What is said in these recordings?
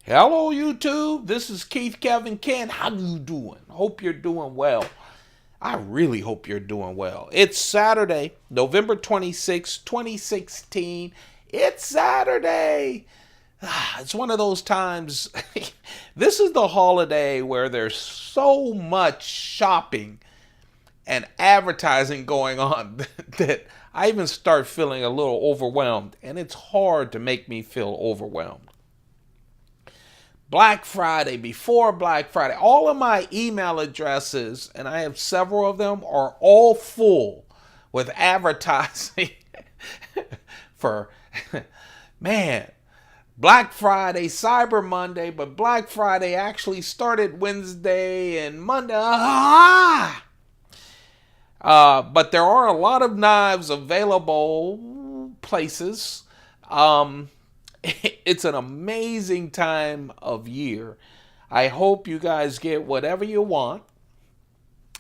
Hello, YouTube. This is Keith Kevin Ken. How you doing? Hope you're doing well. I really hope you're doing well. It's Saturday, November 26, 2016. It's Saturday. It's one of those times. This is the holiday where there's so much shopping and advertising going on that I even start feeling a little overwhelmed. And it's hard to make me feel overwhelmed. Black Friday, before Black Friday, all of my email addresses, and I have several of them, are all full with advertising for, man, Black Friday, Cyber Monday, but Black Friday actually started Wednesday and Monday. But there are a lot of knives available places. It's an amazing time of year. I hope you guys get whatever you want.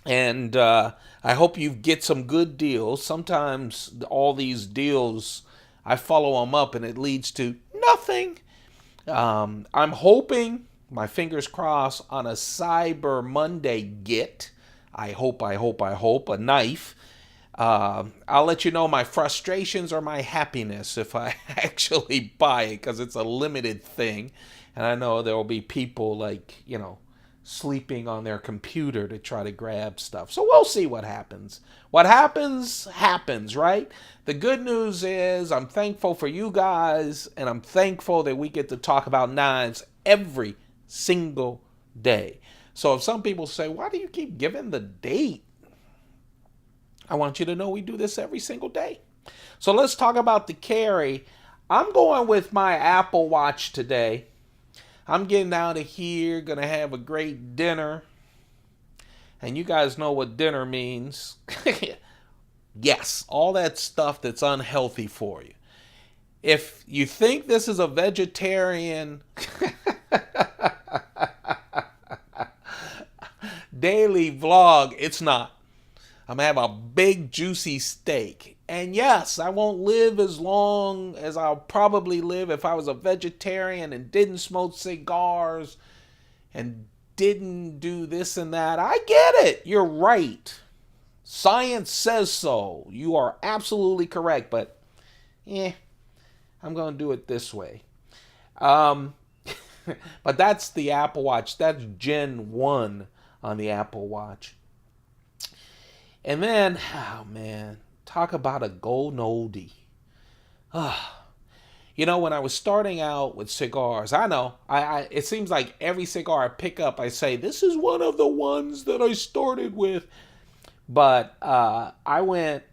And I hope you get some good deals. Sometimes all these deals, I follow them up and it leads to nothing. I'm hoping, my fingers crossed, on a Cyber Monday get. I hope, a knife. I'll let you know my frustrations or my happiness if I actually buy it, because it's a limited thing. And I know there will be people sleeping on their computer to try to grab stuff. So we'll see what happens. What happens, right? The good news is I'm thankful for you guys, and I'm thankful that we get to talk about knives every single day. So if some people say, why do you keep giving the date? I want you to know we do this every single day. So let's talk about the carry. I'm going with my Apple Watch today. I'm getting out of here, going to have a great dinner. And you guys know what dinner means. Yes, all that stuff that's unhealthy for you. If you think this is a vegetarian daily vlog, it's not. I'm going to have a big juicy steak. And yes, I won't live as long as I'll probably live if I was a vegetarian and didn't smoke cigars and didn't do this and that. I get it. You're right. Science says so. You are absolutely correct. But, I'm going to do it this way. But that's the Apple Watch. That's Gen 1 on the Apple Watch. And then, oh man, talk about a golden oldie. When I was starting out with cigars, I know, it seems like every cigar I pick up, I say, this is one of the ones that I started with. But I went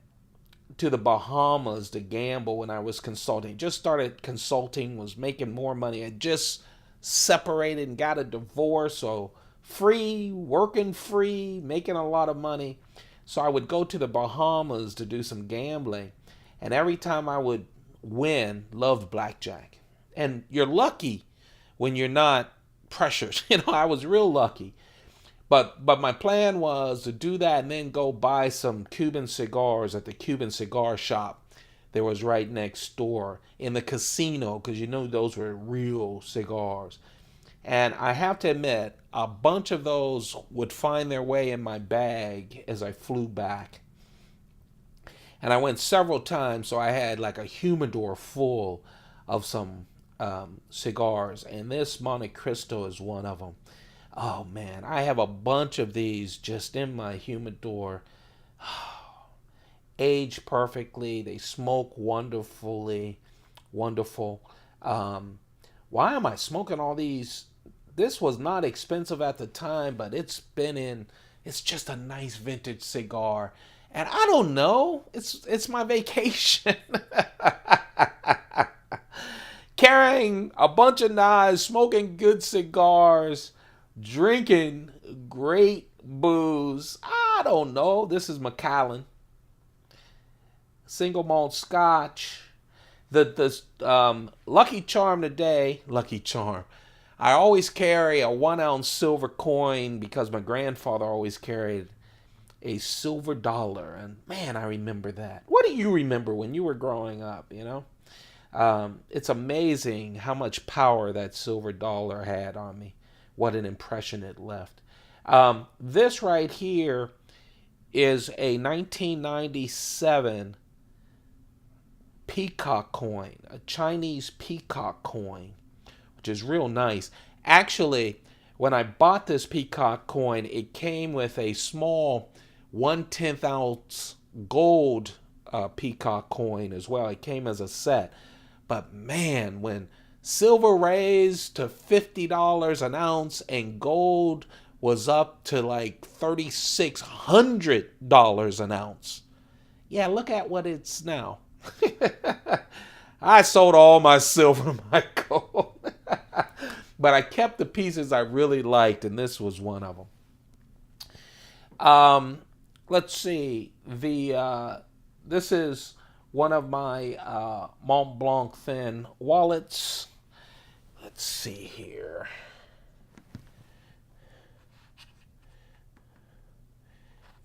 to the Bahamas to gamble when I was consulting. Just started consulting, was making more money. I just separated and got a divorce, so free, working free, making a lot of money. So I would go to the Bahamas to do some gambling. And every time I would win, loved blackjack. And you're lucky when you're not pressured. I was real lucky. But my plan was to do that and then go buy some Cuban cigars at the Cuban cigar shop that was right next door in the casino, because those were real cigars. And I have to admit, a bunch of those would find their way in my bag as I flew back. And I went several times, so I had like a humidor full of some cigars. And this Monte Cristo is one of them. Oh, man, I have a bunch of these just in my humidor. Aged perfectly. They smoke wonderful. Why am I smoking all these? This was not expensive at the time, but it's just a nice vintage cigar. And I don't know, it's my vacation. Carrying a bunch of knives, smoking good cigars, drinking great booze. I don't know. This is Macallan. Single malt scotch. The Lucky Charm today, Lucky Charm. I always carry a 1 ounce silver coin because my grandfather always carried a silver dollar. And man, I remember that. What do you remember when you were growing up, It's amazing how much power that silver dollar had on me. What an impression it left. This right here is a 1997 peacock coin, a Chinese peacock coin, which is real nice. Actually, when I bought this peacock coin, it came with a small 1/10 ounce gold peacock coin as well. It came as a set. But man, when silver raised to $50 an ounce and gold was up to like $3,600 an ounce. Yeah, look at what it's now. I sold all my silver and my gold. But I kept the pieces I really liked, and this was one of them. Let's see. This is one of my Mont Blanc thin wallets. Let's see here.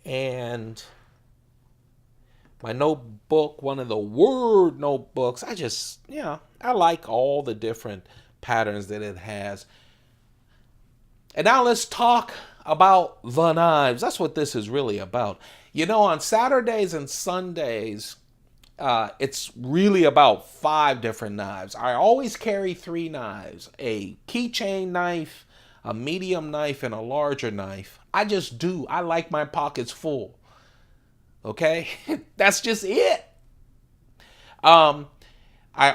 And my notebook, one of the Word notebooks. I like all the different patterns that it has. And now let's talk about the knives. That's what this is really about. You know, on Saturdays and Sundays, it's really about 5 different knives. I always carry 3 knives: a keychain knife, a medium knife, and a larger knife. I just do. I like my pockets full. Okay? That's just it. I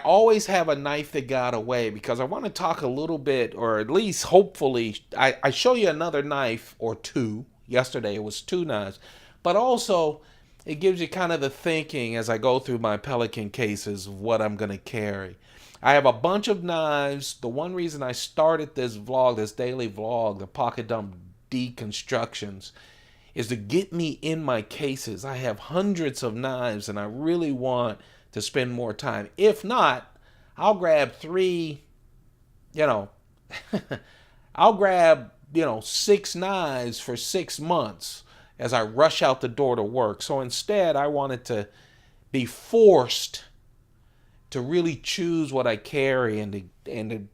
always have a knife that got away because I want to talk a little bit, or at least hopefully, I show you another knife or 2. Yesterday it was 2 knives. But also, it gives you kind of the thinking as I go through my Pelican cases of what I'm going to carry. I have a bunch of knives. The one reason I started this vlog, this daily vlog, the Pocket Dump Deconstructions, is to get me in my cases. I have hundreds of knives and I really want to spend more time. If not, I'll grab 3, I'll grab, 6 knives for 6 months as I rush out the door to work. So instead, I wanted to be forced to really choose what I carry and to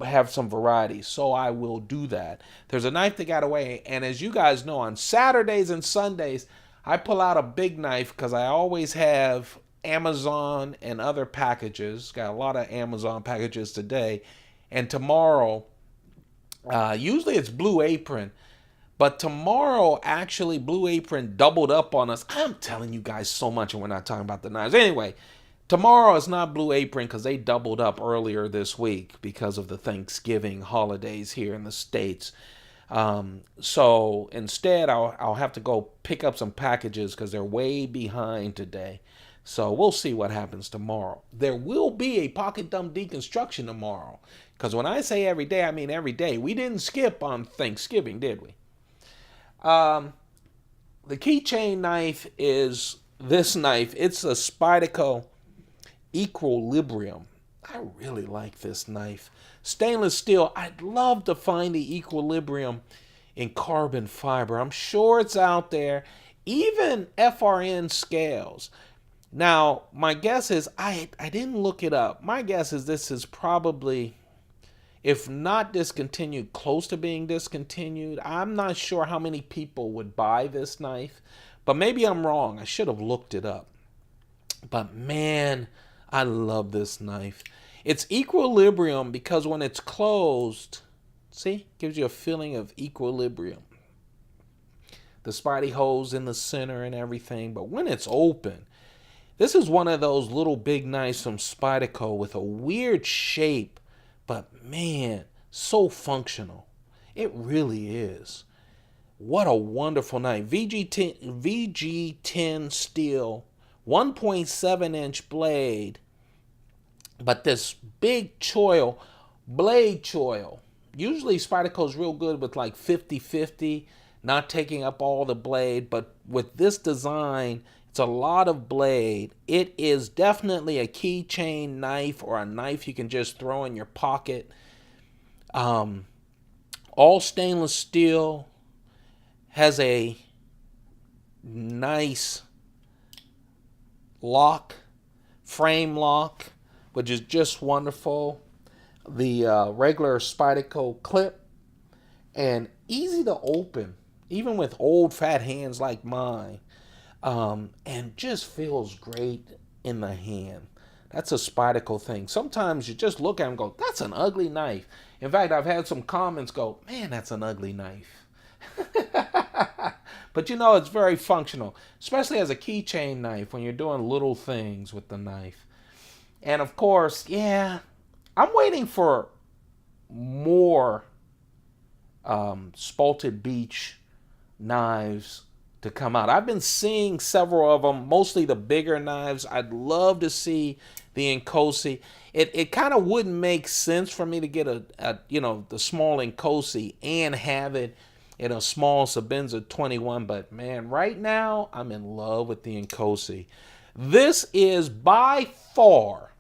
have some variety. So I will do that. There's a knife that got away, and as you guys know, on Saturdays and Sundays, I pull out a big knife because I always have Amazon and other packages. Got a lot of Amazon packages today, and tomorrow, usually it's Blue Apron, but tomorrow, actually, Blue Apron doubled up on us. I'm telling you guys so much, and we're not talking about the knives. Anyway, tomorrow is not Blue Apron because they doubled up earlier this week because of the Thanksgiving holidays here in the States. So instead, I'll have to go pick up some packages because they're way behind today. So we'll see what happens tomorrow. There will be a Pocket Dump Deconstruction tomorrow. Because when I say every day, I mean every day. We didn't skip on Thanksgiving, did we? The keychain knife is this knife. It's a Spyderco Equilibrium. I really like this knife. Stainless steel. I'd love to find the Equilibrium in carbon fiber. I'm sure it's out there. Even FRN scales. Now, my guess is, I didn't look it up. My guess is this is probably, if not discontinued, close to being discontinued. I'm not sure how many people would buy this knife, but maybe I'm wrong. I should have looked it up. But man, I love this knife. It's Equilibrium because when it's closed, see, gives you a feeling of equilibrium. The Spidey holes in the center and everything, but when it's open, this is one of those little big knives from Spyderco with a weird shape, but man, so functional. It really is. What a wonderful knife. VG10 steel, 1.7-inch blade, but this big choil, blade choil. Usually Spyderco's real good with like 50-50, not taking up all the blade, but with this design, it's a lot of blade. It is definitely a keychain knife or a knife you can just throw in your pocket. All stainless steel. Has a nice lock, frame lock which is just wonderful. The regular Spyderco clip, and easy to open, even with old fat hands like mine, and just feels great in the hand. That's a Spyderco thing. Sometimes you just look at them and go, that's an ugly knife. In fact, I've had some comments go, man, that's an ugly knife. But you know, it's very functional, especially as a keychain knife when you're doing little things with the knife. And of course, yeah, I'm waiting for more Spalted Beech knives to come out. I've been seeing several of them, mostly the bigger knives. I'd love to see the Inkosi. It kind of wouldn't make sense for me to get the small Inkosi and have it in a small Sebenza 21, but man, right now I'm in love with the Inkosi. This is by far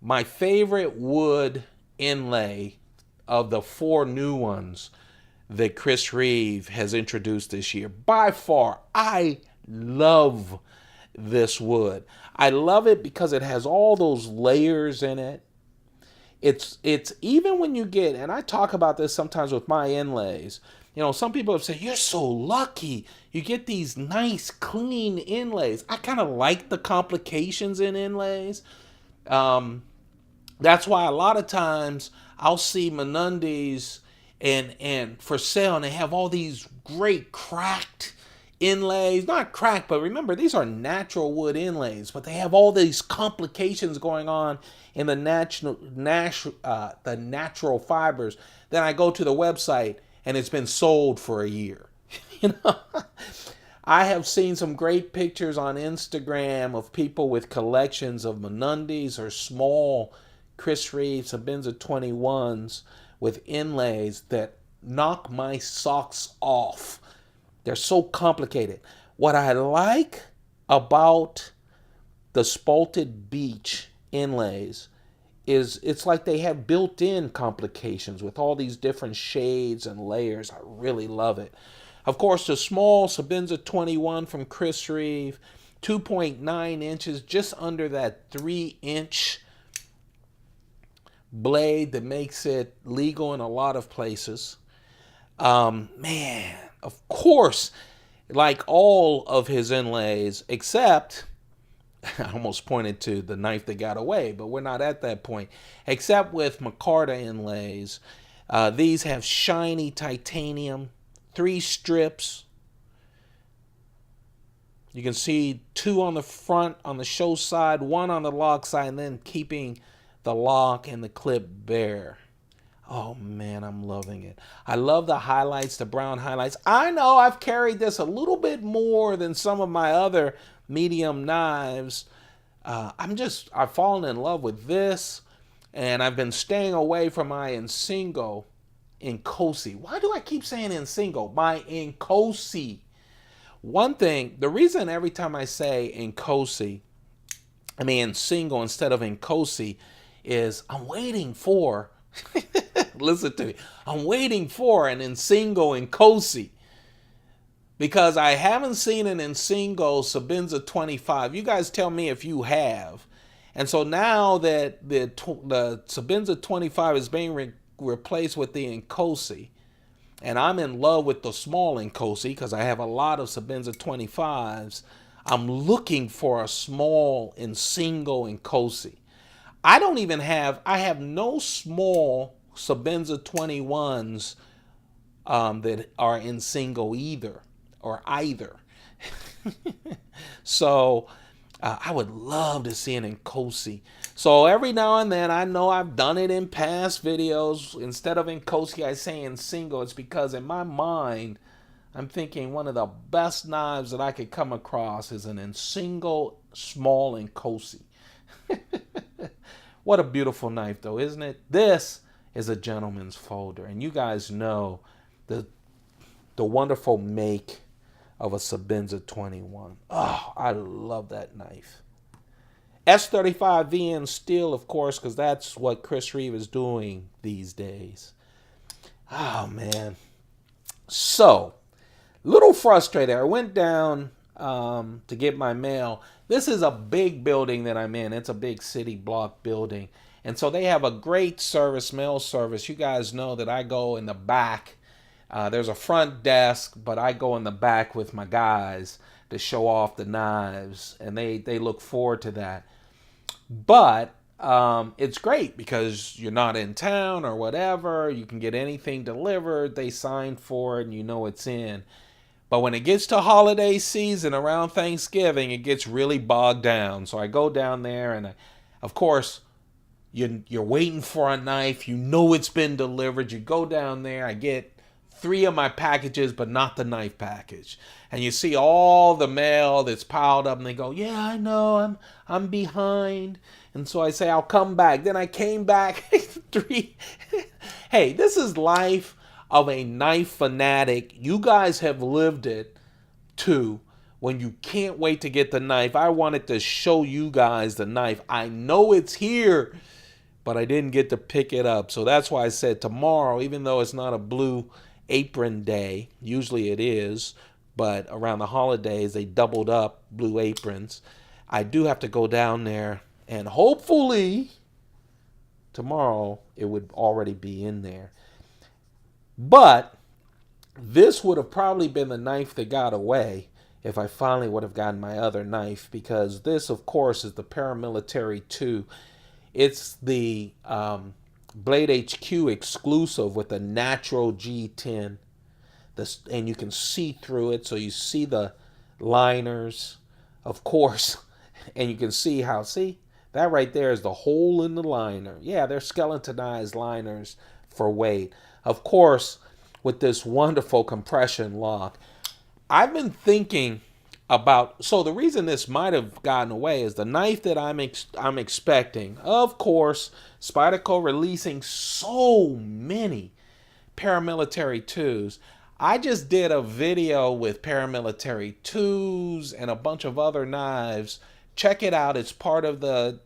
my favorite wood inlay of the 4 new ones that Chris Reeve has introduced this year. By far, I love this wood. I love it because it has all those layers in it. It's even when you get, and I talk about this sometimes with my inlays, you know, some people have said, you're so lucky. You get these nice, clean inlays. I kind of like the complications in inlays. That's why a lot of times I'll see Menundis and for sale, and they have all these great cracked inlays. Not cracked, but remember, these are natural wood inlays, but they have all these complications going on in the natural fibers. Then I go to the website, and it's been sold for a year. You know, I have seen some great pictures on Instagram of people with collections of Menundis or small Chris Reeve Sebenza 21s with inlays that knock my socks off. They're so complicated. What I like about the Spalted Beech inlays is it's like they have built-in complications with all these different shades and layers. I really love it. Of course, the small Sebenza 21 from Chris Reeve, 2.9 inches, just under that 3-inch blade that makes it legal in a lot of places. Man, of course, like all of his inlays, except, I almost pointed to the knife that got away, but we're not at that point, except with Makora inlays. These have shiny titanium, 3 strips. You can see 2 on the front, on the show side, 1 on the lock side, and then keeping the lock and the clip bare. Oh man, I'm loving it. I love the highlights, the brown highlights. I know I've carried this a little bit more than some of my other medium knives. I've fallen in love with this, and I've been staying away from my Insingo Inkosi. Why do I keep saying Insingo? My Inkosi. One thing, the reason every time I say Inkosi, I mean Insingo instead of Inkosi, is I'm waiting for, listen to me, I'm waiting for an Insingo Inkosi, because I haven't seen an Insingo Sebenza 25. You guys tell me if you have. And so now that the Sebenza 25 is being replaced with the Inkosi, and I'm in love with the small Inkosi because I have a lot of Sebenza 25s, I'm looking for a small Insingo Inkosi. I have no small Sebenza 21s that are Insingo either. So I would love to see an Inkosi. So every now and then, I know I've done it in past videos. Instead of Inkosi, I say Insingo. It's because in my mind, I'm thinking one of the best knives that I could come across is an Insingo small Inkosi. What a beautiful knife, though, isn't it? This is a gentleman's folder, and you guys know the wonderful make of a Sebenza 21. Oh, I love that knife. S35 VN steel, of course, because that's what Chris Reeve is doing these days. Oh, man. So, little frustrated. I went down to get my mail. This is a big building that I'm in. It's a big city block building. And so they have a great service, mail service. You guys know that I go in the back. There's a front desk, but I go in the back with my guys to show off the knives. And they look forward to that. But it's great because you're not in town or whatever. You can get anything delivered. They sign for it and you know it's in. But when it gets to holiday season around Thanksgiving, it gets really bogged down. So I go down there and, of course, you're waiting for a knife. You know it's been delivered. You go down there. I get 3 of my packages, but not the knife package. And you see all the mail that's piled up, and they go, yeah, I know, I'm behind. And so I say, I'll come back. Then I came back 3. Hey, this is life of a knife fanatic. You guys have lived it too. When you can't wait to get the knife. I wanted to show you guys the knife. I know it's here, but I didn't get to pick it up. So that's why I said tomorrow, even though it's not a blue apron day, usually it is, but around the holidays they doubled up blue aprons. I do have to go down there, and hopefully tomorrow it would already be in there. But this would have probably been the knife that got away if I finally would have gotten my other knife, because this, of course, is the ParaMilitary 2. It's the Blade HQ exclusive with a natural G10. And you can see through it, so you see the liners, of course, and you can see how, see, that right there is the hole in the liner. Yeah, they're skeletonized liners for weight. Of course, with this wonderful compression lock. I've been thinking about, so the reason this might have gotten away is the knife that I'm expecting. Of course, Spyderco releasing so many ParaMilitary 2s. I just did a video with ParaMilitary 2s and a bunch of other knives. Check it out. It's part of the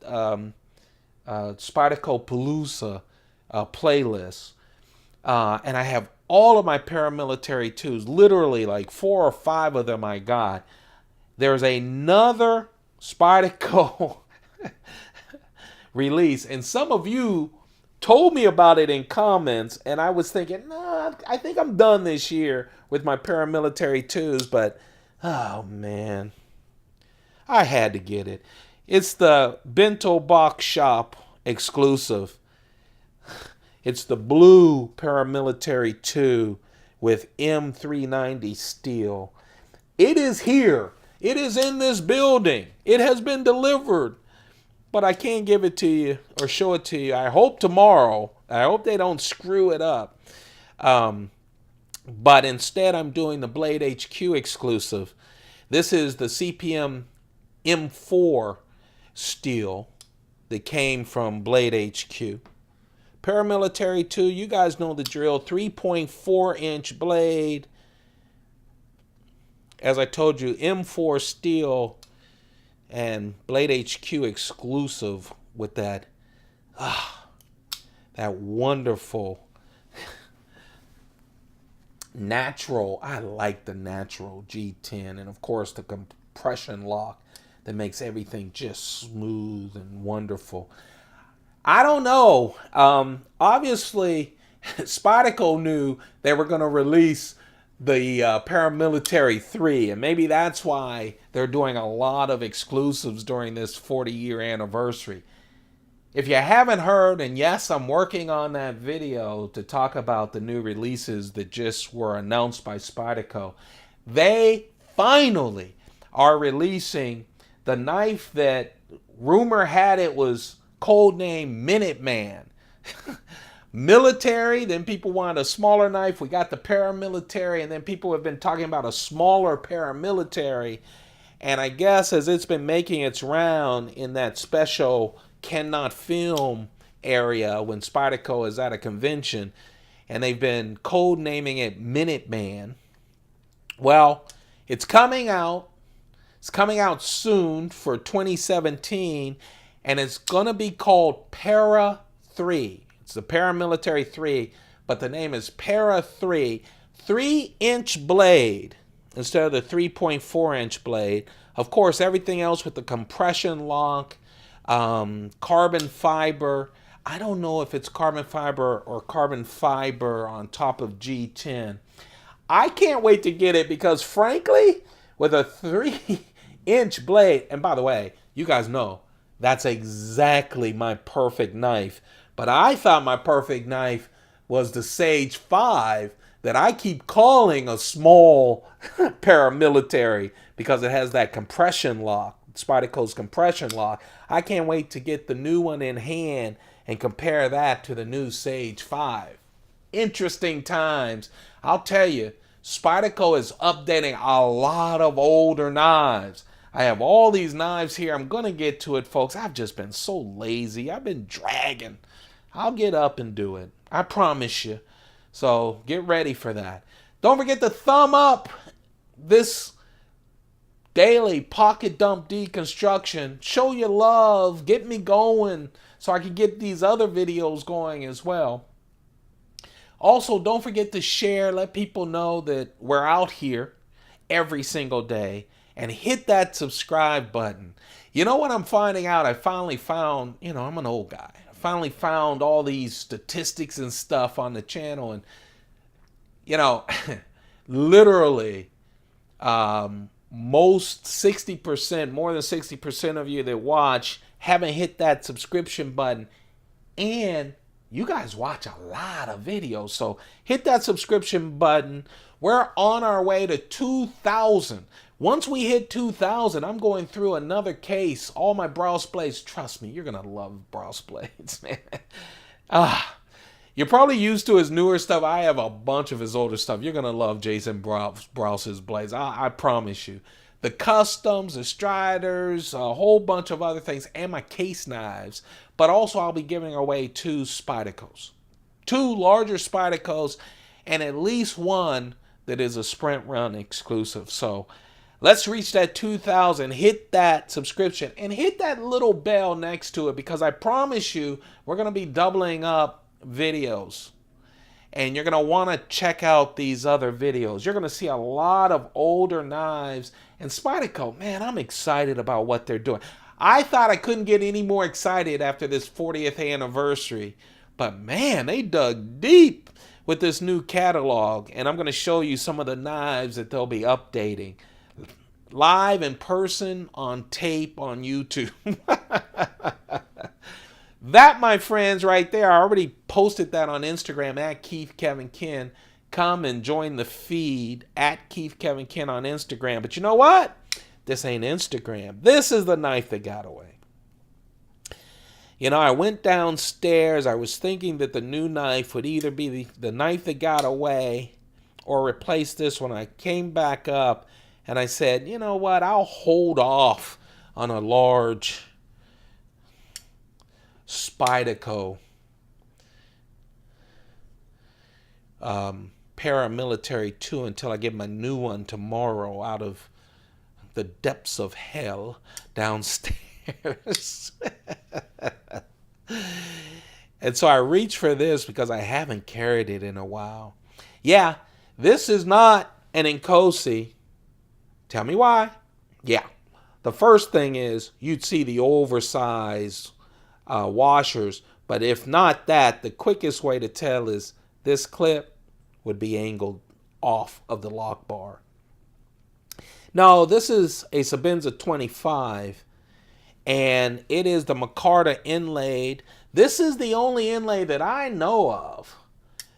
Spyderco Palooza playlist. And I have all of my ParaMilitary 2s, literally like 4 or 5 of them I got. There's another Spyderco release, and some of you told me about it in comments, and I was thinking, nah, I think I'm done this year with my ParaMilitary 2s, but, oh man, I had to get it. It's the Bento Box Shop exclusive. It's the blue ParaMilitary 2 with M390 steel. It is here. It is in this building. It has been delivered. But I can't give it to you or show it to you. I hope tomorrow. I hope they don't screw it up. But instead, I'm doing the Blade HQ exclusive. This is the CPM M4 steel that came from Blade HQ. ParaMilitary 2, you guys know the drill. 3.4-inch blade. As I told you, M4 steel and Blade HQ exclusive with that wonderful natural. I like the natural G10, and of course the compression lock that makes everything just smooth and wonderful. I don't know. Obviously, Spyderco knew they were going to release the ParaMilitary 3, and maybe that's why they're doing a lot of exclusives during this 40-year anniversary. If you haven't heard, and yes, I'm working on that video to talk about the new releases that just were announced by Spyderco, they finally are releasing the knife that rumor had it was codename Minuteman. Military, then people wanted a smaller knife. We got the ParaMilitary, and then people have been talking about a smaller ParaMilitary. And I guess as it's been making its round in that special cannot film area when Spyderco is at a convention, and they've been codenaming it Minuteman. Well, it's coming out. It's coming out soon for 2017, and it's going to be called Para 3. It's the ParaMilitary 3, but the name is Para 3. 3-inch blade. instead of the 3.4-inch blade. Of course, everything else with the compression lock, carbon fiber. I don't know if it's carbon fiber or carbon fiber on top of G10. I can't wait to get it because, frankly, with a 3-inch blade, and by the way, you guys know that's exactly my perfect knife. But I thought my perfect knife was the Sage 5 that I keep calling a small paramilitary because it has that compression lock, Spyderco's compression lock. I can't wait to get the new one in hand and compare that to the new Sage 5. Interesting times. I'll tell you, Spyderco is updating a lot of older knives. I have all these knives here. I'm going to get to it, folks. I've just been so lazy. I've been dragging. I'll get up and do it. I promise you. So get ready for that. Don't forget to thumb up this daily pocket dump deconstruction. Show your love. Get me going so I can get these other videos going as well. Also, don't forget to share. Let people know that we're out here every single day. And hit that subscribe button. You know what I'm finding out? I finally found, I'm an old guy. I finally found all these statistics and stuff on the channel. And, literally, most 60%, more than 60% of you that watch haven't hit that subscription button. And you guys watch a lot of videos. So hit that subscription button. We're on our way to 2,000. Once we hit 2,000, I'm going through another case. All my Browse blades. Trust me, you're going to love Browse blades, man. You're probably used to his newer stuff. I have a bunch of his older stuff. You're going to love Jason Browse's blades. I promise you. The customs, the Striders, a whole bunch of other things, and my case knives. But also I'll be giving away 2 Spydercos. 2 larger Spydercos, and at least one that is a Sprint Run exclusive. So let's reach that 2,000. Hit that subscription and hit that little bell next to it because I promise you we're going to be doubling up videos. And you're going to want to check out these other videos. You're going to see a lot of older knives. And Spyderco, man, I'm excited about what they're doing. I thought I couldn't get any more excited after this 40th anniversary. But man, they dug deep with this new catalog. And I'm going to show you some of the knives that they'll be updating. Live in person, on tape, on YouTube. That, my friends, right there, I already posted that on Instagram at Keith Kevin Ken. Come and join the feed at Keith Kevin Ken on Instagram. But you know what? This ain't Instagram. This is the knife that got away. I went downstairs. I was thinking that the new knife would either be the knife that got away or replace this one. I came back up and I said, you know what? I'll hold off on a large Spyderco ParaMilitary 2 until I get my new one tomorrow out of the depths of hell downstairs. And so I reached for this because I haven't carried it in a while. Yeah, this is not an Nkosi. Tell me why. Yeah, the first thing is you'd see the oversized washers, but if not that, the quickest way to tell is this clip would be angled off of the lock bar. No, this is a Sebenza 25, and it is the Makora inlaid. This is the only inlay that I know of,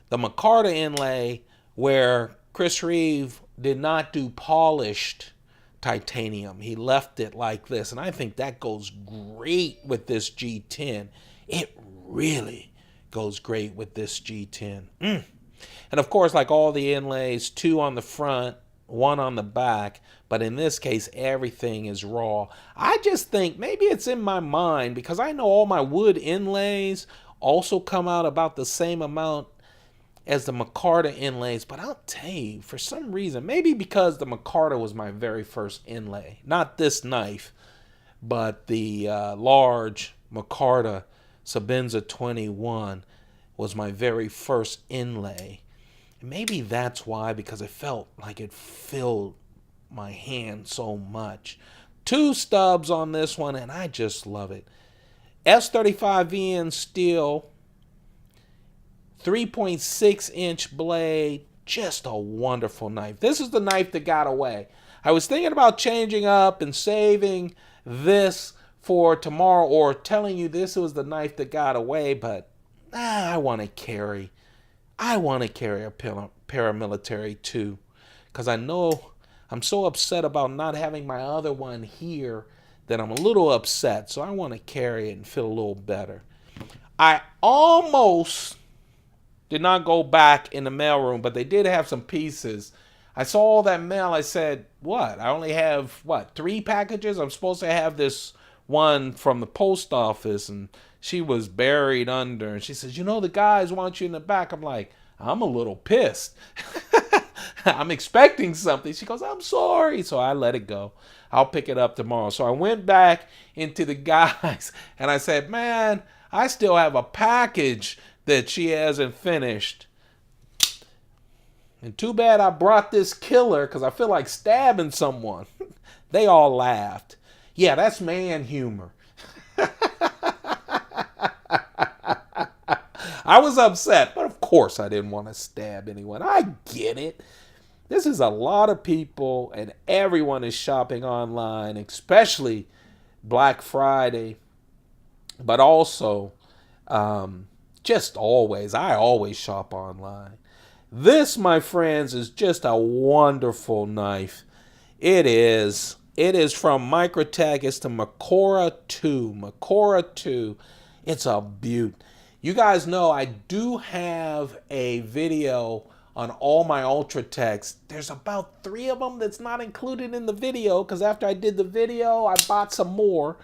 the Makora inlay, where Chris Reeve did not do polished titanium. He left it like this, and I think that goes great with this G10. It really goes great with this G10. And of course, like all the inlays, 2 on the front, 1 on the back, but in this case everything is raw. I just think maybe it's in my mind because I know all my wood inlays also come out about the same amount as the Makora inlays, but I'll tell you, for some reason, maybe because the Makora was my very first inlay, not this knife, but the large Makora Sebenza 21 was my very first inlay. And maybe that's why, because it felt like it filled my hand so much. 2 stubs on this one, and I just love it. S35VN steel, 3.6-inch blade, just a wonderful knife. This is the knife that got away. I was thinking about changing up and saving this for tomorrow, or telling you this was the knife that got away, but I want to carry a ParaMilitary too, because I know I'm so upset about not having my other one here that I'm a little upset, so I want to carry it and feel a little better. I almost did not go back in the mailroom, but they did have some pieces. I saw all that mail. I said, what? I only have, 3 packages? I'm supposed to have this one from the post office, and she was buried under. And she says, the guys want you in the back. I'm like, I'm a little pissed. I'm expecting something. She goes, I'm sorry. So I let it go. I'll pick it up tomorrow. So I went back into the guys, and I said, man, I still have a package that she hasn't finished. And too bad I brought this killer, because I feel like stabbing someone. They all laughed. Yeah, that's man humor. I was upset, but of course I didn't want to stab anyone. I get it. This is a lot of people, and everyone is shopping online, especially Black Friday, but also just always. I always shop online. This, my friends, is just a wonderful knife. It is. It is from Microtech. It's the Makora 2. Makora 2. It's a beaut. You guys know I do have a video on all my Ultratechs. There's about 3 of them that's not included in the video, because after I did the video, I bought some more.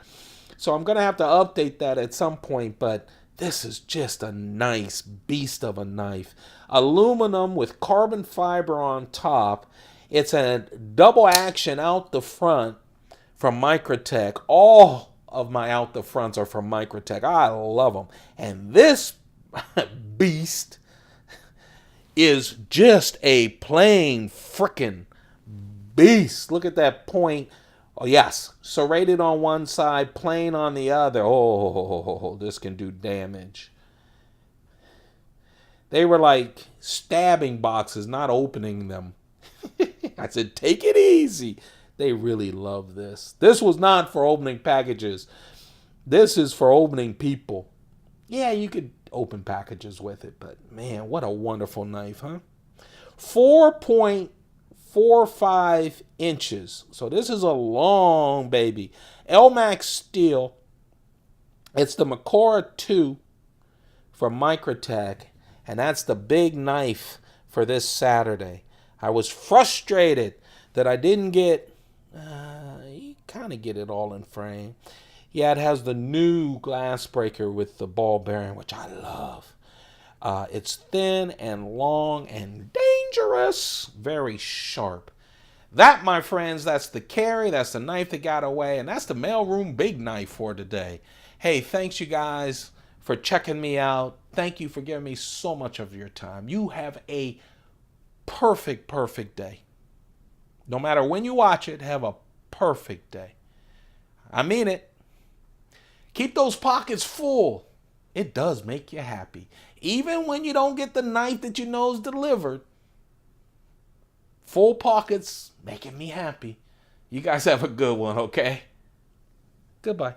So I'm going to have to update that at some point, but this is just a nice beast of a knife. Aluminum with carbon fiber on top. It's a double action out the front from Microtech. All of my out the fronts are from Microtech. I love them. And this beast is just a plain frickin' beast. Look at that point. Oh, yes. Serrated on one side, plain on the other. Oh, this can do damage. They were like stabbing boxes, not opening them. I said, take it easy. They really love this. This was not for opening packages. This is for opening people. Yeah, you could open packages with it, but man, what a wonderful knife, huh? 4.45 inches. So this is a long baby. LMAX steel. It's the Makora 2 from Microtech, and that's the big knife for this Saturday. I was frustrated that I didn't get, you kind of get it all in frame. Yeah, it has the new glass breaker with the ball bearing, which I love. It's thin and long and dangerous, very sharp. That, my friends, that's the carry, that's the knife that got away, and that's the mailroom big knife for today. Hey, thanks you guys for checking me out. Thank you for giving me so much of your time. You have a perfect day. No matter when you watch it, have a perfect day. I mean it. Keep those pockets full. It does make you happy. Even when you don't get the knife that you know is delivered. Full pockets making me happy. You guys have a good one, okay? Goodbye.